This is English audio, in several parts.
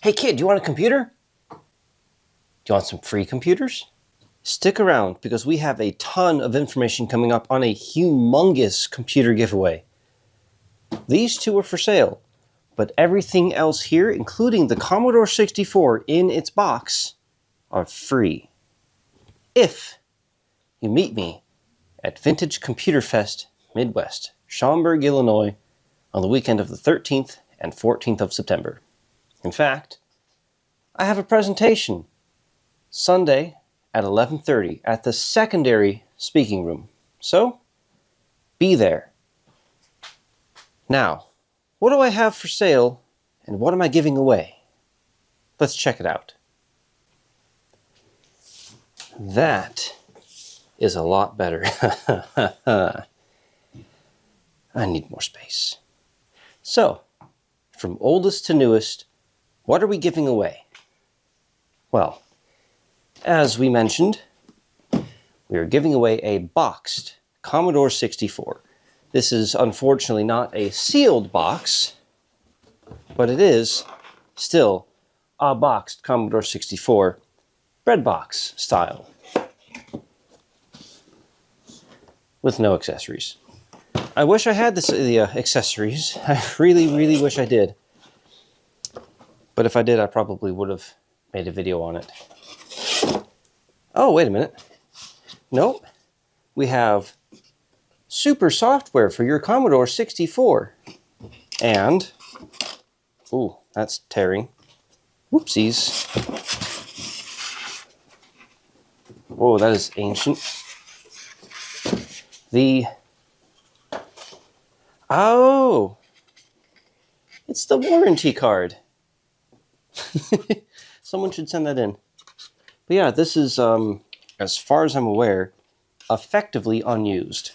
Hey kid, do you want a computer? Do you want some free computers? Stick around because we have a ton of information coming up on a humongous computer giveaway. These two are for sale, but everything else here, including the Commodore 64 in its box, are free. If you meet me at Vintage Computer Fest Midwest, Schaumburg, Illinois, on the weekend of the 13th and 14th of September. In fact, I have a presentation Sunday at 11:30 at the secondary speaking room. So, be there. Now, what do I have for sale and what am I giving away? Let's check it out. That is a lot better. I need more space. So, from oldest to newest, what are we giving away? Well, as we mentioned, we are giving away a boxed Commodore 64. This is unfortunately not a sealed box, but it is still a boxed Commodore 64 bread box style with no accessories. I wish I had the accessories. I really wish I did. But if I did, I probably would have made a video on it. Oh, wait a minute. Nope. We have super software for your Commodore 64. And, ooh, that's tearing. Whoopsies. Whoa, that is ancient. Oh, it's the warranty card. Someone should send that in. But yeah, this is, as far as I'm aware, effectively unused.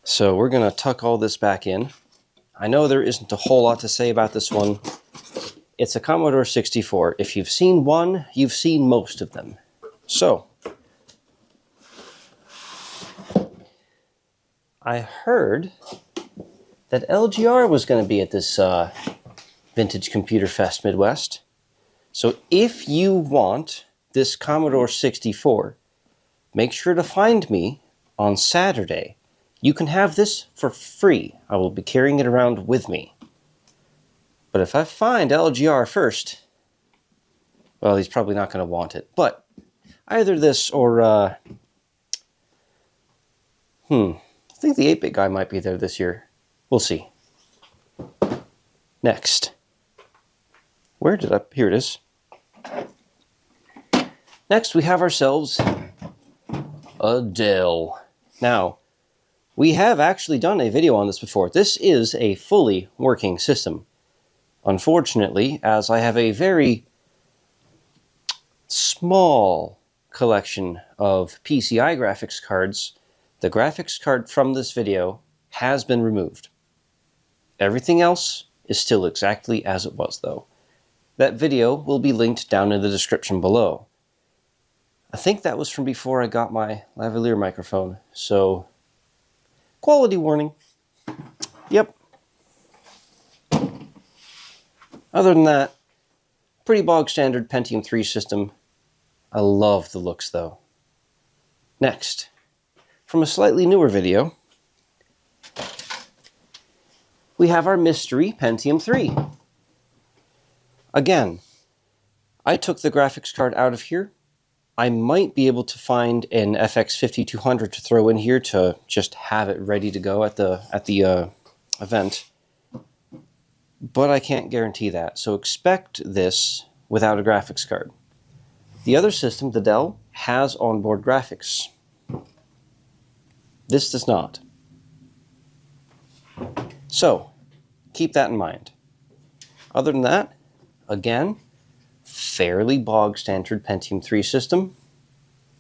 So we're going to tuck all this back in. I know there isn't a whole lot to say about this one. It's a Commodore 64. If you've seen one, you've seen most of them. So, I heard that LGR was going to be at this Vintage Computer Fest Midwest. So if you want this Commodore 64, make sure to find me on Saturday. You can have this for free. I will be carrying it around with me. But if I find LGR first, well, he's probably not going to want it. But either this or, I think the 8-bit guy might be there this year. We'll see. Next. Here it is. Next, we have ourselves a Dell. Now, we have actually done a video on this before. This is a fully working system. Unfortunately, as I have a very small collection of PCI graphics cards, the graphics card from this video has been removed. Everything else is still exactly as it was, though. That video will be linked down in the description below. I think that was from before I got my lavalier microphone, so quality warning. Yep. Other than that, pretty bog standard Pentium 3 system. I love the looks, though. Next, from a slightly newer video, we have our mystery Pentium 3. Again, I took the graphics card out of here. I might be able to find an FX 5200 to throw in here to just have it ready to go at the event. But I can't guarantee that, so expect this without a graphics card. The other system, the Dell, has onboard graphics. This does not. So, keep that in mind. Other than that, again, fairly bog standard Pentium 3 system.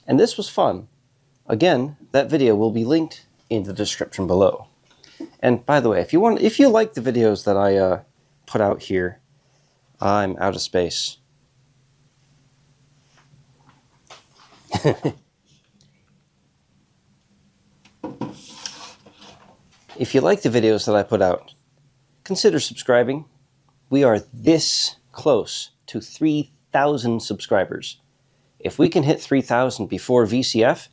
And this was fun. Again, that video will be linked in the description below. And by the way, if you like the videos that I put out here, I'm out of space. If you like the videos that I put out, consider subscribing. We are this close to 3,000 subscribers. If we can hit 3,000 before VCF,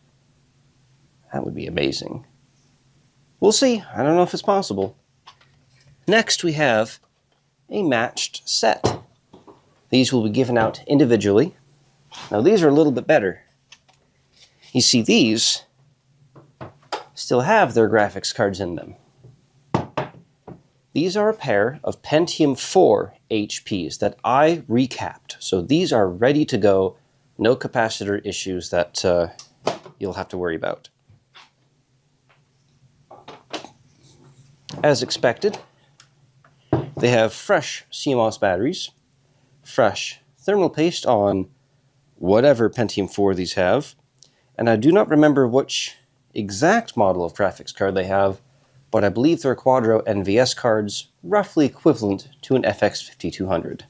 that would be amazing. We'll see. I don't know if it's possible. Next, we have a matched set. These will be given out individually. Now, these are a little bit better. You see, these still have their graphics cards in them. These are a pair of Pentium 4 HPs that I recapped. So these are ready to go. No capacitor issues that you'll have to worry about. As expected, they have fresh CMOS batteries, fresh thermal paste on whatever Pentium 4 these have, and I do not remember which exact model of graphics card they have, but I believe they're Quadro NVS cards, roughly equivalent to an FX 5200.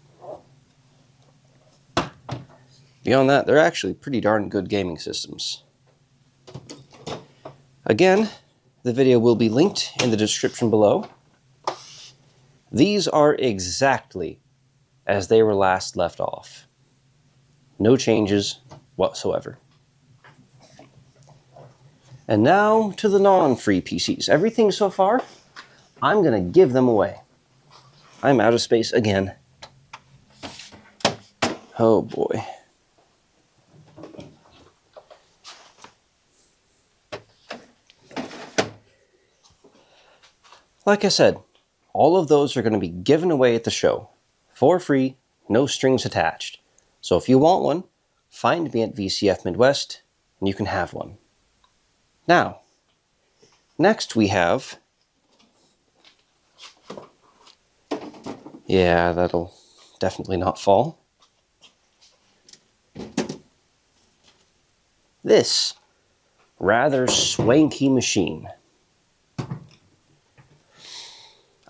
Beyond that, they're actually pretty darn good gaming systems. Again, the video will be linked in the description below. These are exactly as they were last left off. No changes whatsoever. And now to the non-free PCs. Everything so far, I'm going to give them away. I'm out of space again. Oh boy. Like I said, all of those are going to be given away at the show. For free, no strings attached. So if you want one, find me at VCF Midwest and you can have one. Now, next we have... Yeah, that'll definitely not fall. This rather swanky machine.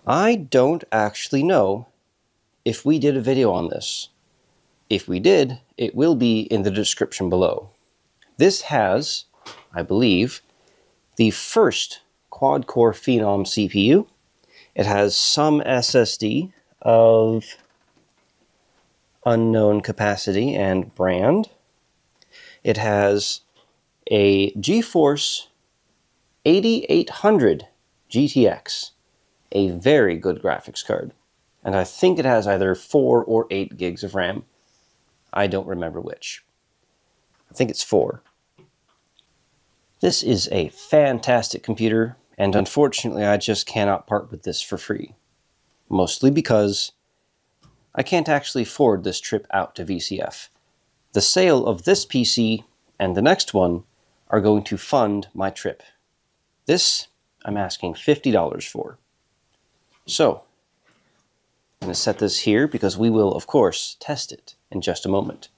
I don't actually know if we did a video on this. If we did, it will be in the description below. This has, I believe, the first quad-core Phenom CPU. It has some SSD of unknown capacity and brand. It has a GeForce 8800 GTX, a very good graphics card. And I think it has either 4 or 8 gigs of RAM. I don't remember which. I think it's 4. This is a fantastic computer, and unfortunately I just cannot part with this for free. Mostly because I can't actually afford this trip out to VCF. The sale of this PC and the next one are going to fund my trip. This I'm asking $50 for. So, I'm going to set this here because we will, of course, test it in just a moment.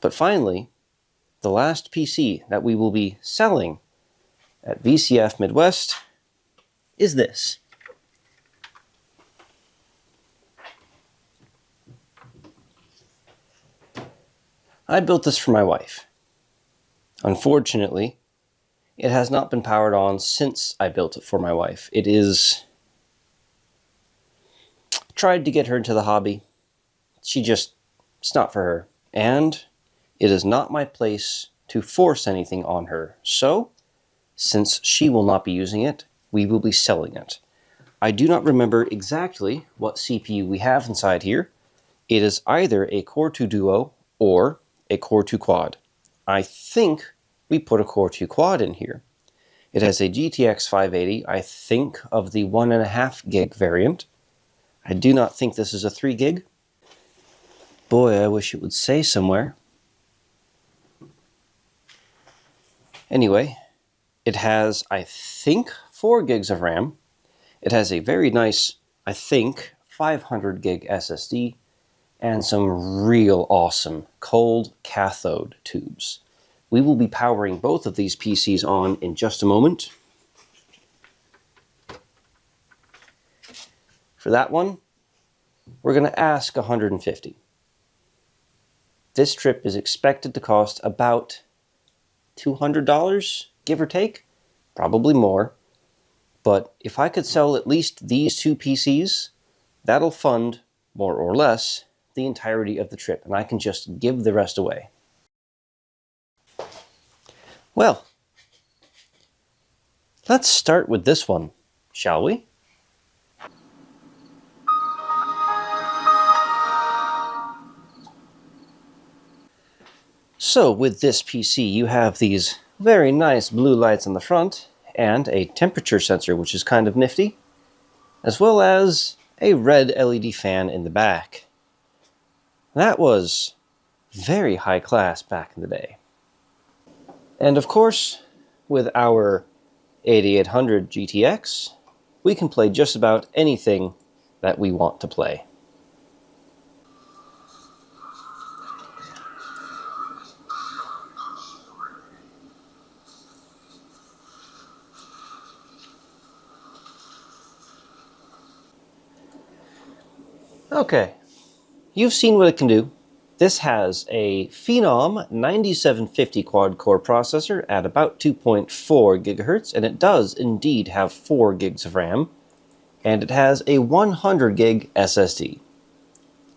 But finally, the last PC that we will be selling at VCF Midwest is this. I built this for my wife. Unfortunately, it has not been powered on since I built it for my wife. It's tried to get her into the hobby. It's not for her. And it is not my place to force anything on her. So, since she will not be using it, we will be selling it. I do not remember exactly what CPU we have inside here. It is either a Core 2 Duo or a Core 2 Quad. I think we put a Core 2 Quad in here. It has a GTX 580, I think of the 1.5 gig variant. I do not think this is a 3 gig. Boy, I wish it would say somewhere. Anyway, it has, I think, 4 gigs of RAM. It has a very nice, I think, 500 gig SSD and some real awesome cold cathode tubes. We will be powering both of these PCs on in just a moment. For that one, we're going to ask $150. This trip is expected to cost about $200, give or take, probably more. But if I could sell at least these 2 PCs, that'll fund, more or less, the entirety of the trip, and I can just give the rest away. Well, let's start with this one, shall we? So with this PC, you have these very nice blue lights on the front, and a temperature sensor, which is kind of nifty, as well as a red LED fan in the back. That was very high class back in the day. And of course, with our 8800 GTX, we can play just about anything that we want to play. Okay, you've seen what it can do. This has a Phenom 9750 quad-core processor at about 2.4 gigahertz, and it does indeed have 4 gigs of RAM, and it has a 100 gig SSD.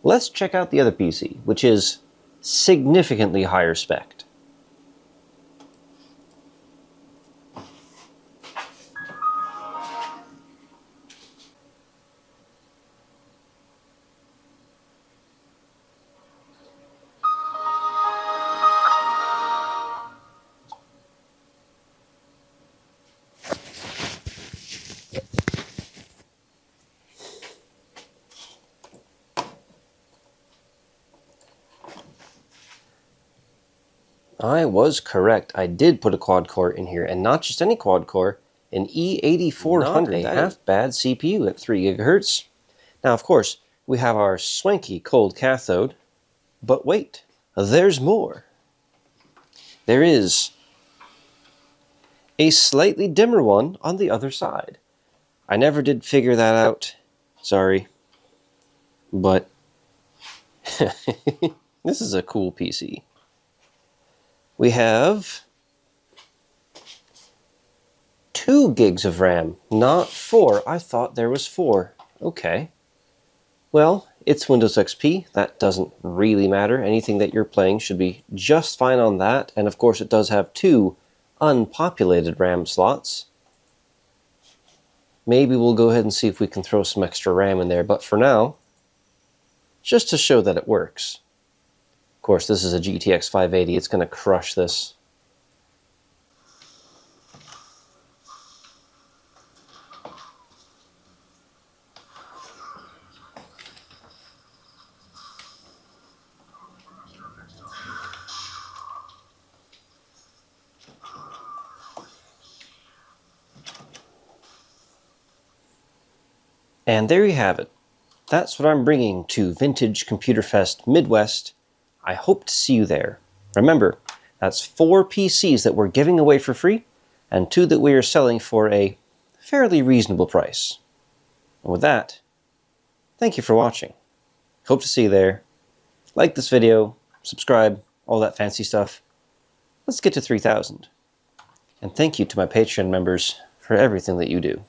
Let's check out the other PC, which is significantly higher spec'd. I was correct. I did put a quad core in here, and not just any quad core, an E8400, a half-bad CPU at 3 gigahertz. Now, of course, we have our swanky cold cathode, but wait, there's more. There is a slightly dimmer one on the other side. I never did figure that out, sorry, but this is a cool PC. We have 2 gigs of RAM, not 4. I thought there was 4. Okay. Well, it's Windows XP. That doesn't really matter. Anything that you're playing should be just fine on that. And of course, it does have 2 unpopulated RAM slots. Maybe we'll go ahead and see if we can throw some extra RAM in there. But for now, just to show that it works. Of course, this is a GTX 580. It's going to crush this. And there you have it. That's what I'm bringing to Vintage Computer Fest Midwest. I hope to see you there. Remember, that's 4 PCs that we're giving away for free, and 2 that we are selling for a fairly reasonable price. And with that, thank you for watching. Hope to see you there. Like this video, subscribe, all that fancy stuff. Let's get to 3,000. And thank you to my Patreon members for everything that you do.